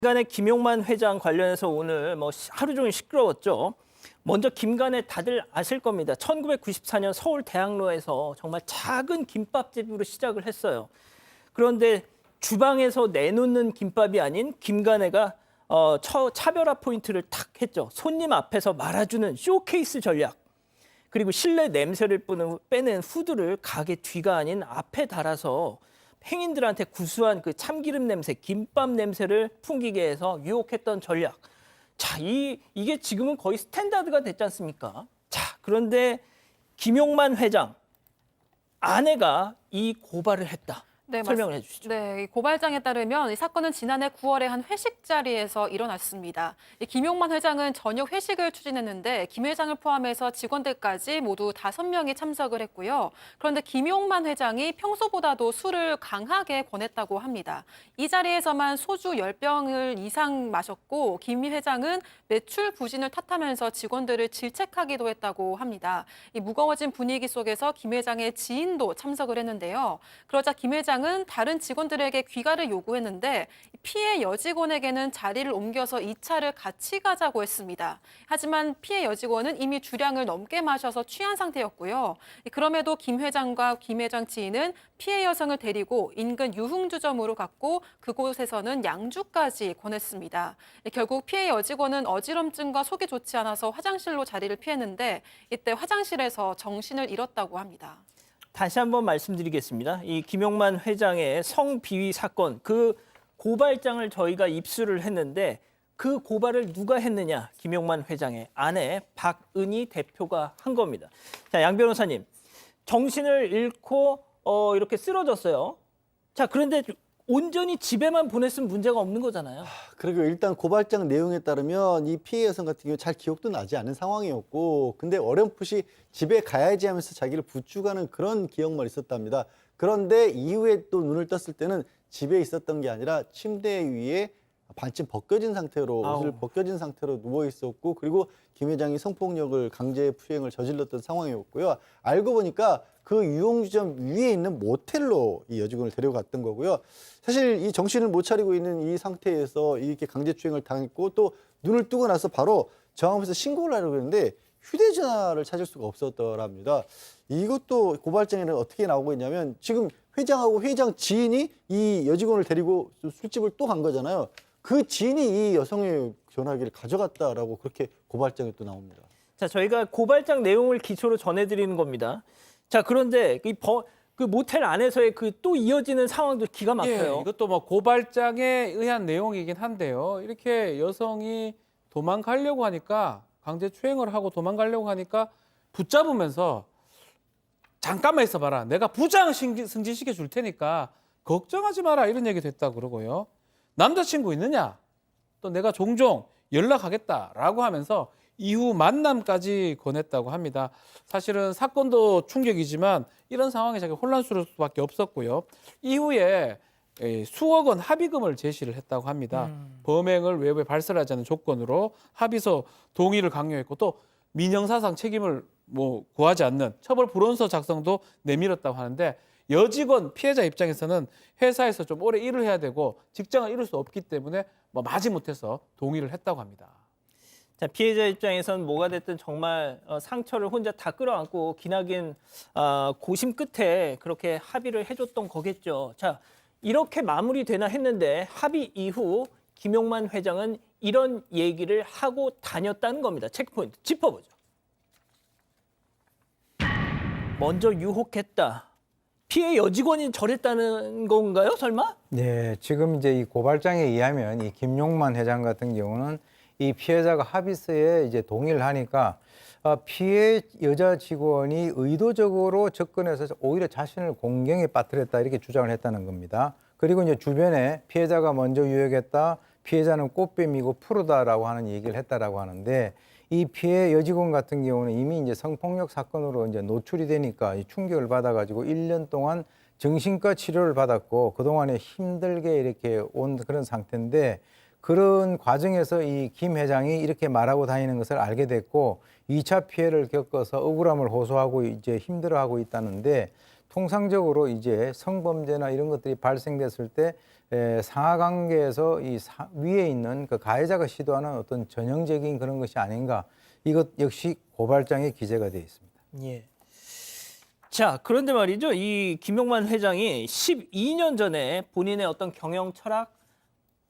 김간의 김용만 회장 관련해서 오늘 하루 종일 시끄러웠죠. 먼저 김간의 다들 아실 겁니다. 1994년 서울 대학로에서 정말 작은 김밥집으로 시작을 했어요. 그런데 주방에서 내놓는 김밥이 아닌 김간애가 차별화 포인트를 탁 했죠. 손님 앞에서 말아주는 쇼케이스 전략. 그리고 실내 냄새를 빼는 후드를 가게 뒤가 아닌 앞에 달아서 행인들한테 구수한 그 참기름 냄새, 김밥 냄새를 풍기게 해서 유혹했던 전략. 자, 이게 지금은 거의 스탠다드가 됐지 않습니까? 자, 그런데 김용만 회장 아내가 이 고발을 했다. 네, 설명을 해주시죠. 네, 이 고발장에 따르면 이 사건은 지난해 9월에 한 회식 자리에서 일어났습니다. 이 김용만 회장은 저녁 회식을 추진했는데 김 회장을 포함해서 직원들까지 모두 5명이 참석을 했고요. 그런데 김용만 회장이 평소보다도 술을 강하게 권했다고 합니다. 이 자리에서만 소주 10병을 이상 마셨고 김 회장은 매출 부진을 탓하면서 직원들을 질책하기도 했다고 합니다. 이 무거워진 분위기 속에서 김 회장의 지인도 참석을 했는데요. 그러자 김 회장은 다른 직원들에게 귀가를 요구했는데 피해 여직원에게는 자리를 옮겨서 2차를 같이 가자고 했습니다. 하지만 피해 여직원은 이미 주량을 넘게 마셔서 취한 상태였고요. 그럼에도 김 회장과 김 회장 지인은 피해 여성을 데리고 인근 유흥주점으로 갔고 그곳에서는 양주까지 권했습니다. 결국 피해 여직원은 어지럼증과 속이 좋지 않아서 화장실로 자리를 피했는데 이때 화장실에서 정신을 잃었다고 합니다. 다시 한번 말씀드리겠습니다. 이 김용만 회장의 성비위 사건, 그 고발장을 저희가 입수를 했는데 그 고발을 누가 했느냐? 김용만 회장의 아내 박은희 대표가 한 겁니다. 자, 양 변호사님, 정신을 잃고 이렇게 쓰러졌어요. 자, 그런데 온전히 집에만 보냈으면 문제가 없는 거잖아요. 그리고 일단 고발장 내용에 따르면 이 피해 여성 같은 경우 잘 기억도 나지 않은 상황이었고, 근데 어렴풋이 집에 가야지 하면서 자기를 부추가는 그런 기억만 있었답니다. 그런데 이후에 또 눈을 떴을 때는 집에 있었던 게 아니라 침대 위에 반쯤 벗겨진 상태로, 옷을 벗겨진 상태로 누워 있었고, 그리고 김 회장이 성폭력을 강제 풀이행을 저질렀던 상황이었고요. 알고 보니까 그 유흥주점 위에 있는 모텔로 이 여직원을 데려갔던 거고요. 사실 이 정신을 못 차리고 있는 이 상태에서 이렇게 강제추행을 당했고, 또 눈을 뜨고 나서 바로 정황에서 신고를 하려고 했는데 휴대전화를 찾을 수가 없었더랍니다. 이것도 고발장에는 어떻게 나오고 있냐면, 지금 회장하고 회장 지인이 이 여직원을 데리고 술집을 또 간 거잖아요. 그 지인이 이 여성의 전화기를 가져갔다라고 그렇게 고발장에 또 나옵니다. 자, 저희가 고발장 내용을 기초로 전해드리는 겁니다. 자, 그런데 그 모텔 안에서의 그 또 이어지는 상황도 기가 막혀요. 예, 이것도 뭐 고발장에 의한 내용이긴 한데요. 이렇게 여성이 도망가려고 하니까 강제 추행을 하고 도망가려고 하니까 붙잡으면서 잠깐만 있어봐라. 내가 부장 승진시켜 줄 테니까 걱정하지 마라. 이런 얘기 됐다 그러고요. 남자친구 있느냐? 또 내가 종종 연락하겠다라고 하면서 이후 만남까지 권했다고 합니다. 사실은 사건도 충격이지만 이런 상황에 자기가 혼란스러울 수밖에 없었고요. 이후에 수억 원 합의금을 제시를 했다고 합니다. 범행을 외부에 발설하지 않는 조건으로 합의서 동의를 강요했고, 또 민형사상 책임을 구하지 않는 처벌 불원서 작성도 내밀었다고 하는데, 여직원 피해자 입장에서는 회사에서 좀 오래 일을 해야 되고 직장을 잃을 수 없기 때문에 마지못해서 동의를 했다고 합니다. 자, 피해자 입장에서는 뭐가 됐든 정말 상처를 혼자 다 끌어안고 기나긴 고심 끝에 그렇게 합의를 해줬던 거겠죠. 자, 이렇게 마무리되나 했는데 합의 이후 김용만 회장은 이런 얘기를 하고 다녔다는 겁니다. 체크포인트 짚어보죠. 먼저 유혹했다. 피해 여직원이 저랬다는 건가요, 설마? 네, 지금 이제 이 고발장에 의하면 이 김용만 회장 같은 경우는 이 피해자가 합의서에 이제 동의를 하니까 피해 여자 직원이 의도적으로 접근해서 오히려 자신을 공경에 빠뜨렸다 이렇게 주장을 했다는 겁니다. 그리고 이제 주변에 피해자가 먼저 유혹했다, 피해자는 꽃뱀이고 프로다라고 하는 얘기를 했다라고 하는데, 이 피해 여직원 같은 경우는 이미 이제 성폭력 사건으로 이제 노출이 되니까 충격을 받아가지고 1년 동안 정신과 치료를 받았고 그동안에 힘들게 이렇게 온 그런 상태인데, 그런 과정에서 이 김 회장이 이렇게 말하고 다니는 것을 알게 됐고 2차 피해를 겪어서 억울함을 호소하고 이제 힘들어하고 있다는데, 통상적으로 이제 성범죄나 이런 것들이 발생됐을 때 상하 관계에서 위에 있는 그 가해자가 시도하는 어떤 전형적인 그런 것이 아닌가, 이것 역시 고발장에 기재가 되어 있습니다. 예. 자, 그런데 말이죠. 이 김용만 회장이 12년 전에 본인의 어떤 경영 철학,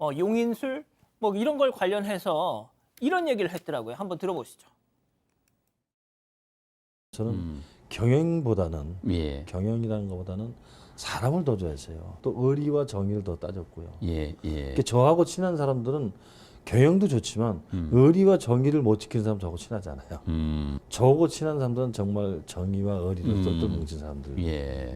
용인술 뭐 이런 걸 관련해서 이런 얘기를 했더라고요. 한번 들어보시죠. 저는 경영보다는 예. 경영이라는 것보다는 사람을 더 좋아했어요. 또 의리와 정의를 더 따졌고요. 예. 예. 그러니까 저하고 친한 사람들은 경영도 좋지만 의리와 정의를 못 지키는 사람 저하고 친하지 않아요. 저하고 친한 사람들은 정말 정의와 의리를 똘똘 뭉친 사람들. 예.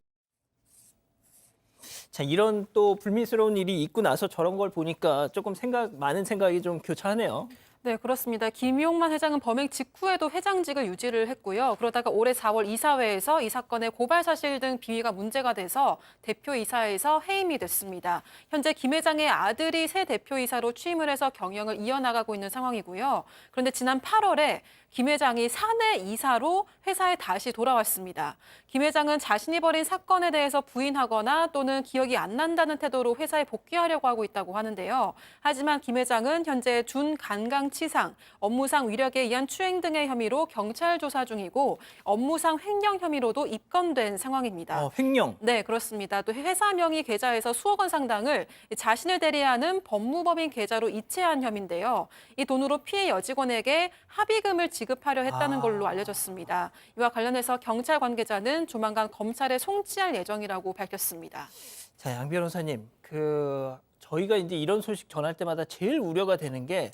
자, 이런 또 불미스러운 일이 있고 나서 저런 걸 보니까 조금 많은 생각이 좀 교차하네요. 네, 그렇습니다. 김용만 회장은 범행 직후에도 회장직을 유지를 했고요. 그러다가 올해 4월 이사회에서 이 사건의 고발 사실 등 비위가 문제가 돼서 대표이사에서 해임이 됐습니다. 현재 김 회장의 아들이 새 대표이사로 취임을 해서 경영을 이어나가고 있는 상황이고요. 그런데 지난 8월에 김 회장이 사내 이사로 회사에 다시 돌아왔습니다. 김 회장은 자신이 벌인 사건에 대해서 부인하거나 또는 기억이 안 난다는 태도로 회사에 복귀하려고 하고 있다고 하는데요. 하지만 김 회장은 현재 준간강치상, 업무상 위력에 의한 추행 등의 혐의로 경찰 조사 중이고 업무상 횡령 혐의로도 입건된 상황입니다. 횡령. 네, 그렇습니다. 또 회사 명의 계좌에서 수억 원 상당을 자신을 대리하는 법무법인 계좌로 이체한 혐의인데요. 이 돈으로 피해 여직원에게 합의금을 지급하려 했다는 걸로 알려졌습니다. 이와 관련해서 경찰 관계자는 조만간 검찰에 송치할 예정이라고 밝혔습니다. 자, 양 변호사님, 저희가 이제 이런 소식 전할 때마다 제일 우려가 되는 게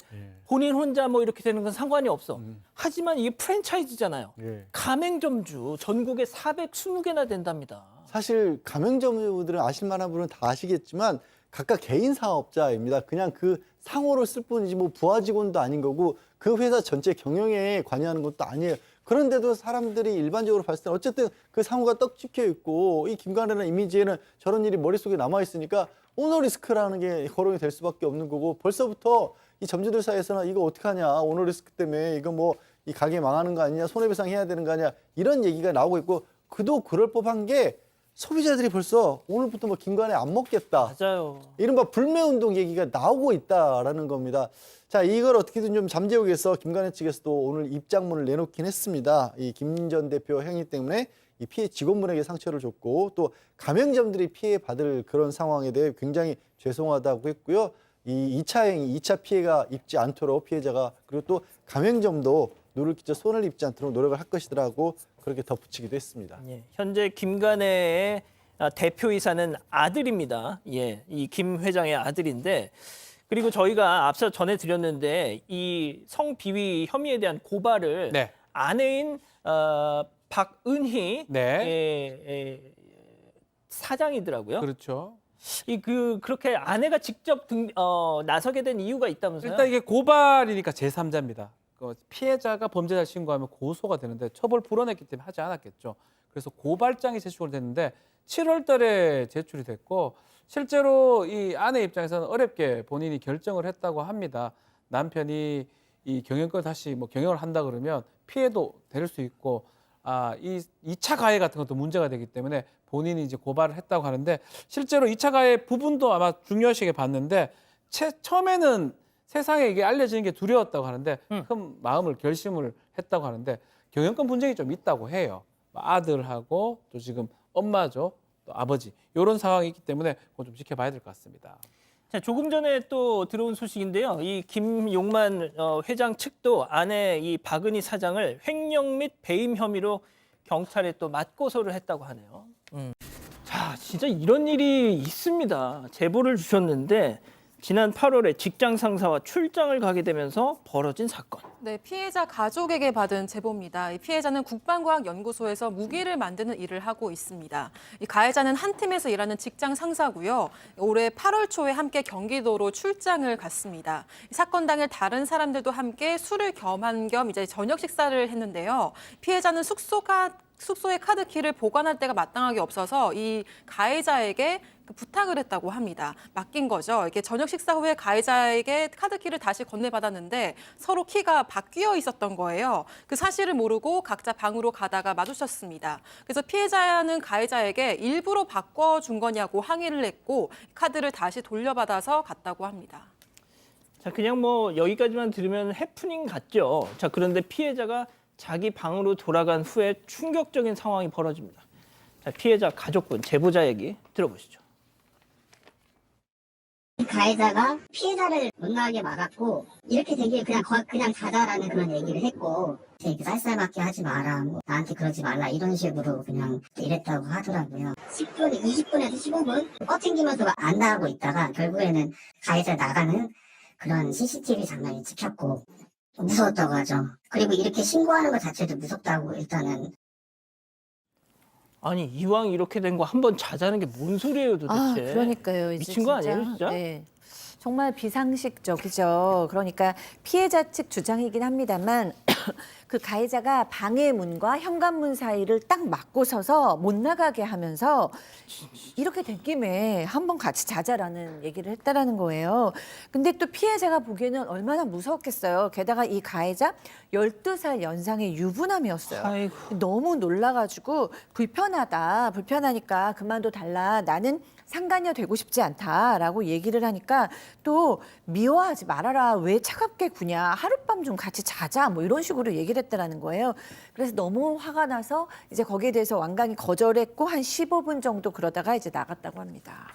본인 혼자 뭐 이렇게 되는 건 상관이 없어. 하지만 이게 프랜차이즈잖아요. 가맹점주 전국에 420개나 된답니다. 사실 가맹점주들은 아실 만한 분은 다 아시겠지만 각각 개인 사업자입니다. 그냥 그 상호를 쓸 뿐이지 뭐 부하 직원도 아닌 거고 그 회사 전체 경영에 관여하는 것도 아니에요. 그런데도 사람들이 일반적으로 봤을 때 어쨌든 그 상호가 떡 찍혀 있고 이 김관래라는 이미지에는 저런 일이 머릿속에 남아 있으니까 오너리스크라는 게 거론이 될 수밖에 없는 거고 벌써부터 이 점주들 사이에서는 이거 어떡하냐, 오너리스크 때문에 이거 뭐 이 가게 망하는 거 아니냐, 손해배상 해야 되는 거 아니냐, 이런 얘기가 나오고 있고 그도 그럴 법한 게 소비자들이 벌써 오늘부터 뭐 김관래 안 먹겠다, 맞아요. 이른바 불매운동 얘기가 나오고 있다라는 겁니다. 자, 이걸 어떻게든 좀 잠재우기 위해서 김관래 측에서도 오늘 입장문을 내놓긴 했습니다. 이 김 전 대표 행위 때문에 이 피해 직원분에게 상처를 줬고 또 가맹점들이 피해받을 그런 상황에 대해 굉장히 죄송하다고 했고요. 이 2차 행위, 2차 피해가 입지 않도록 피해자가, 그리고 또 가맹점도 누를 끼쳐 손을 입지 않도록 노력을 할 것이라고 그렇게 덧붙이기도 했습니다. 예, 현재 김관래의 대표이사는 아들입니다. 예, 이 김 회장의 아들인데, 그리고 저희가 앞서 전해드렸는데 이 성비위 혐의에 대한 고발을 네. 아내인 박은희 네. 사장이더라고요. 그렇죠. 그렇게 아내가 직접 나서게 된 이유가 있다면서요? 일단 이게 고발이니까 제3자입니다. 피해자가 범죄자 신고하면 고소가 되는데 처벌 불허냈기 때문에 하지 않았겠죠. 그래서 고발장이 제출이 됐는데 7월 달에 제출이 됐고 실제로 이 아내 입장에서는 어렵게 본인이 결정을 했다고 합니다. 남편이 이 경영권 다시 뭐 경영을 한다 그러면 피해도 될 수 있고 이 2차 가해 같은 것도 문제가 되기 때문에 본인이 이제 고발을 했다고 하는데 실제로 2차 가해 부분도 아마 중요시하게 봤는데 처음에는 세상에 이게 알려지는 게 두려웠다고 하는데 큰 마음을 결심을 했다고 하는데 경영권 분쟁이 좀 있다고 해요. 아들하고 또 지금 엄마죠, 또 아버지 이런 상황이 있기 때문에 그건 좀 지켜봐야 될 것 같습니다. 자, 조금 전에 또 들어온 소식인데요. 이 김용만 회장 측도 아내 이 박은희 사장을 횡령 및 배임 혐의로 경찰에 또 맞고소를 했다고 하네요. 자, 진짜 이런 일이 있습니다. 제보를 주셨는데 지난 8월에 직장 상사와 출장을 가게 되면서 벌어진 사건. 네, 피해자 가족에게 받은 제보입니다. 이 피해자는 국방과학연구소에서 무기를 만드는 일을 하고 있습니다. 이 가해자는 한 팀에서 일하는 직장 상사고요. 올해 8월 초에 함께 경기도로 출장을 갔습니다. 이 사건 당일 다른 사람들도 함께 술을 겸한 겸 이제 저녁 식사를 했는데요. 피해자는 숙소가 숙소에 카드키를 보관할 때가 마땅하게 없어서 이 가해자에게 그 부탁을 했다고 합니다. 맡긴 거죠. 이렇게 저녁 식사 후에 가해자에게 카드키를 다시 건네받았는데 서로 키가 바뀌어 있었던 거예요. 그 사실을 모르고 각자 방으로 가다가 마주쳤습니다. 그래서 피해자는 가해자에게 일부러 바꿔준 거냐고 항의를 했고 카드를 다시 돌려받아서 갔다고 합니다. 자, 그냥 뭐 여기까지만 들으면 해프닝 같죠. 자, 그런데 피해자가 자기 방으로 돌아간 후에 충격적인 상황이 벌어집니다. 자, 피해자 가족분, 제보자 얘기 들어보시죠. 가해자가 피해자를 못 나가게 막았고 이렇게 되길 그냥 자자라는 그런 얘기를 했고 이렇게 쌀쌀맞게 하지 마라, 뭐 나한테 그러지 말라 이런 식으로 그냥 이랬다고 하더라고요. 10분, 20분에서 15분 뻗팅기면서 안 나가고 있다가 결국에는 가해자 나가는 그런 CCTV 장면이 찍혔고 무서웠다고 하죠. 그리고 이렇게 신고하는 것 자체도 무섭다고 일단은. 아니, 이왕 이렇게 된 거 한번 자자는 게 뭔 소리예요 도대체. 아, 그러니까요. 이제 미친 거 아니에요, 진짜? 네. 정말 비상식적이죠. 그러니까 피해자 측 주장이긴 합니다만 그 가해자가 방해 문과 현관문 사이를 딱 막고 서서 못 나가게 하면서 이렇게 된 김에 한번 같이 자자라는 얘기를 했다라는 거예요. 근데 또 피해자가 보기에는 얼마나 무서웠겠어요. 게다가 이 가해자 12살 연상의 유부남이었어요. 아이고. 너무 놀라가지고 불편하니까 그만둬 달라. 나는 상간녀 되고 싶지 않다라고 얘기를 하니까 또 미워하지 말아라. 왜 차갑게 구냐. 하룻밤 좀 같이 자자. 뭐 이런 식으로 얘기를 했다라는 거예요. 그래서 너무 화가 나서 이제 거기에 대해서 완강히 거절했고 한 15분 정도 그러다가 이제 나갔다고 합니다.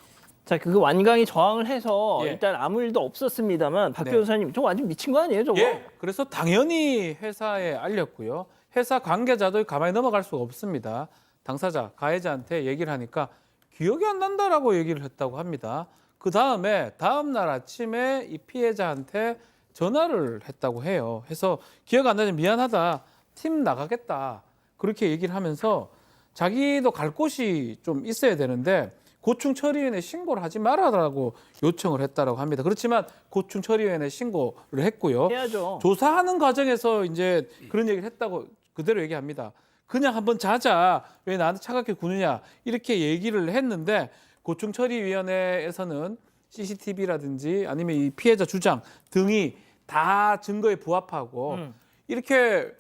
자, 그 완강히 저항을 해서 예. 일단 아무 일도 없었습니다만 박 네. 변호사님, 저 완전 미친 거 아니에요, 저거? 예, 그래서 당연히 회사에 알렸고요. 회사 관계자도 가만히 넘어갈 수가 없습니다. 당사자, 가해자한테 얘기를 하니까 기억이 안 난다라고 얘기를 했다고 합니다. 그 다음에 다음날 아침에 이 피해자한테 전화를 했다고 해요. 해서 기억 안 나니 미안하다, 팀 나가겠다 그렇게 얘기를 하면서 자기도 갈 곳이 좀 있어야 되는데 고충처리위원회에 신고를 하지 말아라고 요청을 했다라고 합니다. 그렇지만 고충처리위원회에 신고를 했고요. 해야죠. 조사하는 과정에서 이제 그런 얘기를 했다고 그대로 얘기합니다. 그냥 한번 자자. 왜 나한테 차갑게 구느냐. 이렇게 얘기를 했는데 고충처리위원회에서는 CCTV라든지 아니면 이 피해자 주장 등이 다 증거에 부합하고 이렇게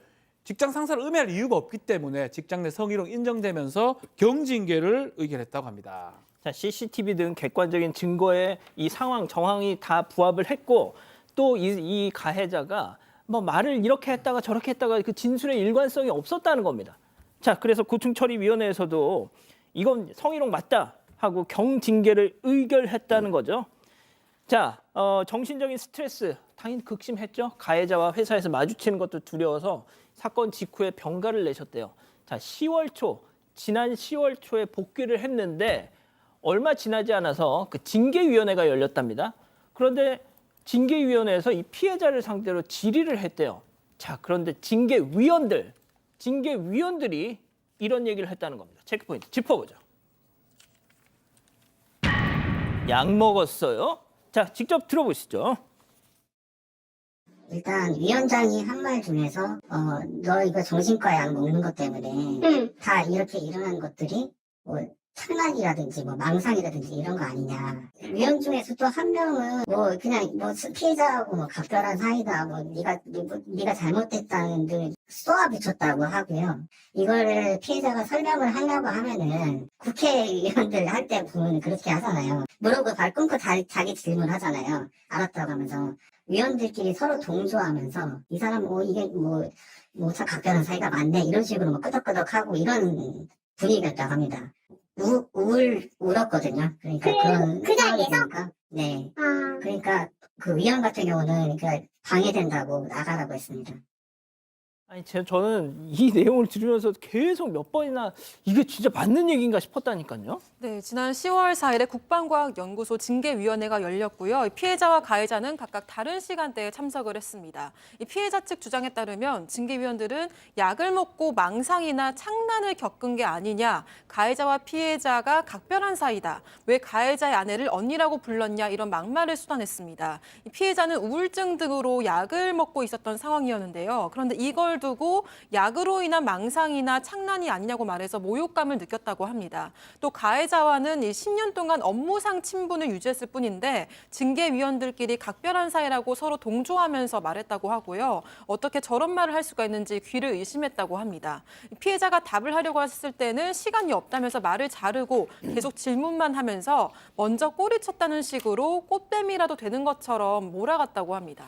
직장 상사를 음해할 이유가 없기 때문에 직장 내 성희롱 인정되면서 경징계를 의결했다고 합니다. 자, CCTV 등 객관적인 증거에 이 상황, 정황이 다 부합을 했고 또 이 가해자가 뭐 말을 이렇게 했다가 저렇게 했다가 그 진술의 일관성이 없었다는 겁니다. 자, 그래서 고충처리위원회에서도 이건 성희롱 맞다 하고 경징계를 의결했다는 거죠. 자, 정신적인 스트레스 당연히 극심했죠. 가해자와 회사에서 마주치는 것도 두려워서 사건 직후에 병가를 내셨대요. 자, 지난 10월 초에 복귀를 했는데 얼마 지나지 않아서 그 징계위원회가 열렸답니다. 그런데 징계위원회에서 이 피해자를 상대로 질의를 했대요. 자, 그런데 징계위원들이 이런 얘기를 했다는 겁니다. 체크포인트 짚어보죠. 약 먹었어요? 자, 직접 들어보시죠. 일단 위원장이 한 말 중에서 너 이거 정신과 약 먹는 것 때문에 다 이렇게 일어난 것들이 뭐 착락이라든지 뭐 망상이라든지 이런 거 아니냐. 위원 중에서 또 한 명은 뭐 그냥 뭐 피해자하고 뭐 각별한 사이다. 뭐 네가 잘못됐다는 들 쏘아 붙였다고 하고요. 이거를 피해자가 설명을 하려고 하면은 국회의원들 할 때 보면 그렇게 하잖아요. 물어보고 발 끊고 자기 질문하잖아요. 알았다고 하면서. 위원들끼리 서로 동조하면서 이 사람 이게 참 각별한 사이가 많네 이런 식으로 뭐 끄덕끄덕하고 이런 분위기였다고 합니다. 울었거든요. 그러니까 그런 상황이니까. 네. 그러니까 그 위원 같은 경우는 그러니까 방해된다고 나가라고 했습니다. 아니, 저는 이 내용을 들으면서 계속 몇 번이나 이게 진짜 맞는 얘기인가 싶었다니까요. 네, 지난 10월 4일에 국방과학연구소 징계위원회가 열렸고요. 피해자와 가해자는 각각 다른 시간대에 참석을 했습니다. 이 피해자 측 주장에 따르면 징계위원들은 약을 먹고 망상이나 착란을 겪은 게 아니냐, 가해자와 피해자가 각별한 사이다, 왜 가해자의 아내를 언니라고 불렀냐 이런 막말을 쏟아냈습니다. 이 피해자는 우울증 등으로 약을 먹고 있었던 상황이었는데요. 그런데 이걸 두고 약으로 인한 망상이나 창난이 아니냐고 말해서 모욕감을 느꼈다고 합니다. 또 가해자와는 이 10년 동안 업무상 친분을 유지했을 뿐인데 징계위원들끼리 각별한 사이라고 서로 동조하면서 말했다고 하고요. 어떻게 저런 말을 할 수가 있는지 귀를 의심했다고 합니다. 피해자가 답을 하려고 했을 때는 시간이 없다면서 말을 자르고 계속 질문만 하면서 먼저 꼬리쳤다는 식으로 꽃뱀이라도 되는 것처럼 몰아갔다고 합니다.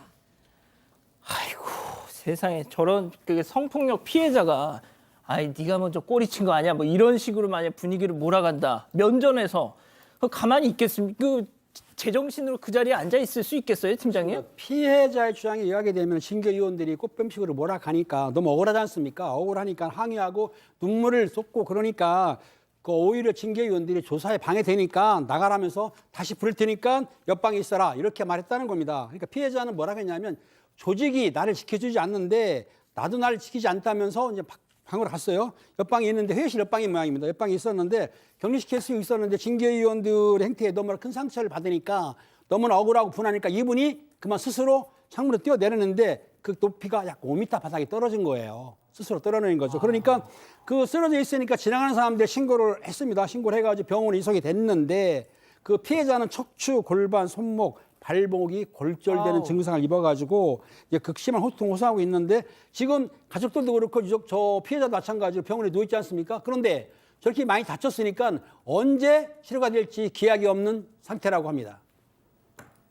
아이고 세상에 저런 그 성폭력 피해자가 아이 네가 먼저 꼬리친 거 아니야 뭐 이런 식으로 만약 분위기를 몰아간다 면전에서 그 가만히 있겠습니까? 그 제정신으로 그 자리에 앉아 있을 수 있겠어요, 팀장님? 피해자의 주장에 의하게 되면 징계위원들이 꽃뱀식으로 몰아가니까 너무 억울하지 않습니까? 억울하니까 항의하고 눈물을 쏟고 그러니까 그 오히려 징계위원들이 조사에 방해되니까 나가라면서 다시 부를 테니까 옆방에 있어라 이렇게 말했다는 겁니다. 그러니까 피해자는 뭐라고 했냐면 조직이 나를 지켜주지 않는데 나도 나를 지키지 않다면서 이제 방으로 갔어요. 옆방에 있는데 회의실 옆방인 모양입니다. 옆방에 있었는데 격리시킬 수 있었는데 징계위원들의 행태에 너무나 큰 상처를 받으니까 너무나 억울하고 분하니까 이분이 그만 스스로 창문으로 뛰어내렸는데 그 높이가 약 5m 바닥에 떨어진 거예요. 스스로 떨어내린 거죠. 그러니까 그 쓰러져 있으니까 지나가는 사람들 신고를 했습니다. 신고를 해가지고 병원에 이송이 됐는데 그 피해자는 척추, 골반, 손목, 발목이 골절되는 증상을 입어가지고 이제 극심한 호통 호소하고 있는데 지금 가족들도 그렇고 저 피해자도 마찬가지로 병원에 누워 있지 않습니까? 그런데 저렇게 많이 다쳤으니까 언제 치료가 될지 기약이 없는 상태라고 합니다.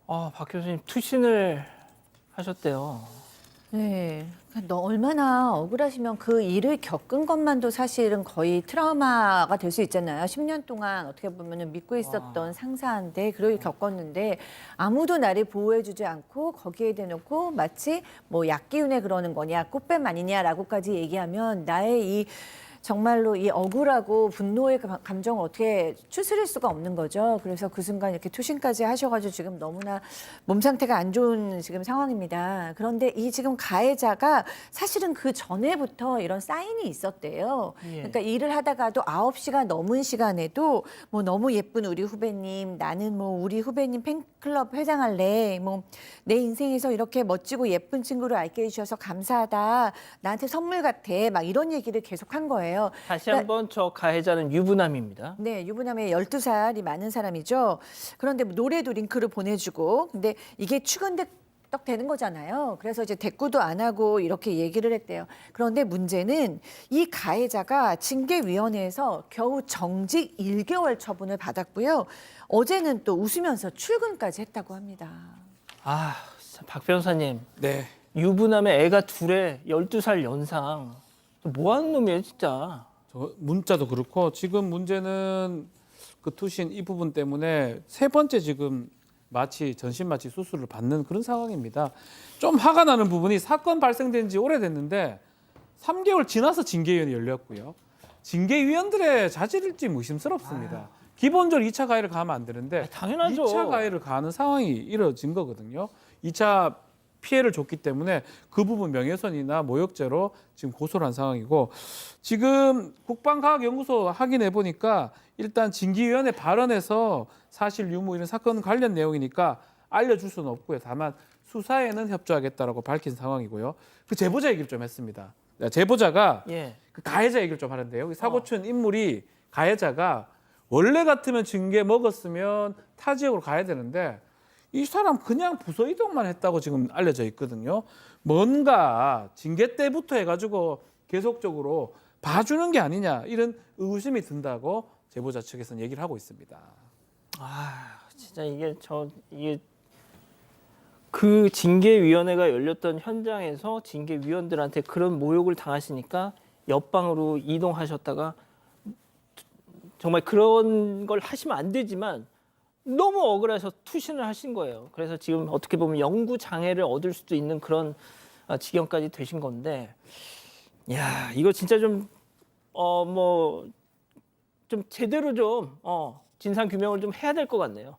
박 교수님 투신을 하셨대요. 네. 너 얼마나 억울하시면 그 일을 겪은 것만도 사실은 거의 트라우마가 될 수 있잖아요. 10년 동안 어떻게 보면 믿고 있었던 상사한테 그걸 겪었는데 아무도 나를 보호해주지 않고 거기에 대놓고 마치 뭐 약기운에 그러는 거냐, 꽃뱀 아니냐라고까지 얘기하면 나의 이 정말로 이 억울하고 분노의 감정을 어떻게 추스릴 수가 없는 거죠. 그래서 그 순간 이렇게 투신까지 하셔가지고 지금 너무나 몸 상태가 안 좋은 지금 상황입니다. 그런데 이 지금 가해자가 사실은 그 전에부터 이런 사인이 있었대요. 그러니까 일을 하다가도 9시가 넘은 시간에도 뭐 너무 예쁜 우리 후배님, 나는 뭐 우리 후배님 팬클럽 회장할래. 뭐 내 인생에서 이렇게 멋지고 예쁜 친구를 알게 해주셔서 감사하다. 나한테 선물 같아. 막 이런 얘기를 계속 한 거예요. 다시 한번 저 가해자는 유부남입니다. 네, 유부남의 12살이 많은 사람이죠. 그런데 노래도 링크를 보내주고, 근데 이게 추근덕 되는 거잖아요. 그래서 이제 대꾸도 안 하고 이렇게 얘기를 했대요. 그런데 문제는 이 가해자가 징계위원회에서 겨우 정직 1개월 처분을 받았고요. 어제는 또 웃으면서 출근까지 했다고 합니다. 박 변호사님. 네. 유부남의 애가 둘에 12살 연상. 뭐 하는 놈이에요, 진짜. 저 문자도 그렇고 지금 문제는 그 투신 이 부분 때문에 세 번째 지금 전신 마취 수술을 받는 그런 상황입니다. 좀 화가 나는 부분이 사건 발생된 지 오래됐는데 3개월 지나서 징계위원회 열렸고요. 징계위원들의 자질일지 의심스럽습니다. 기본적으로 2차 가해를 가하면 안 되는데 당연하죠. 2차 가해를 가하는 상황이 이뤄진 거거든요. 2차 피해를 줬기 때문에 그 부분 명예훼손이나 모욕죄로 지금 고소를 한 상황이고 지금 국방과학연구소 확인해 보니까 일단 징계위원회 발언에서 사실 유무 이런 사건 관련 내용이니까 알려줄 수는 없고요. 다만 수사에는 협조하겠다라고 밝힌 상황이고요. 그 제보자 얘기를 좀 했습니다. 제보자가 그 가해자 얘기를 좀 하는데요. 사고친 인물이 가해자가 원래 같으면 징계 먹었으면 타 지역으로 가야 되는데 이 사람 그냥 부서 이동만 했다고 지금 알려져 있거든요. 뭔가 징계 때부터 해가지고 계속적으로 봐주는 게 아니냐 이런 의구심이 든다고 제보자 측에서는 얘기를 하고 있습니다. 진짜 이게 그 징계위원회가 열렸던 현장에서 징계위원들한테 그런 모욕을 당하시니까 옆방으로 이동하셨다가 정말 그런 걸 하시면 안 되지만 너무 억울해서 투신을 하신 거예요. 그래서 지금 어떻게 보면 영구 장애를 얻을 수도 있는 그런 지경까지 되신 건데, 야 이거 진짜 좀 좀 제대로 좀 진상 규명을 좀 해야 될 것 같네요.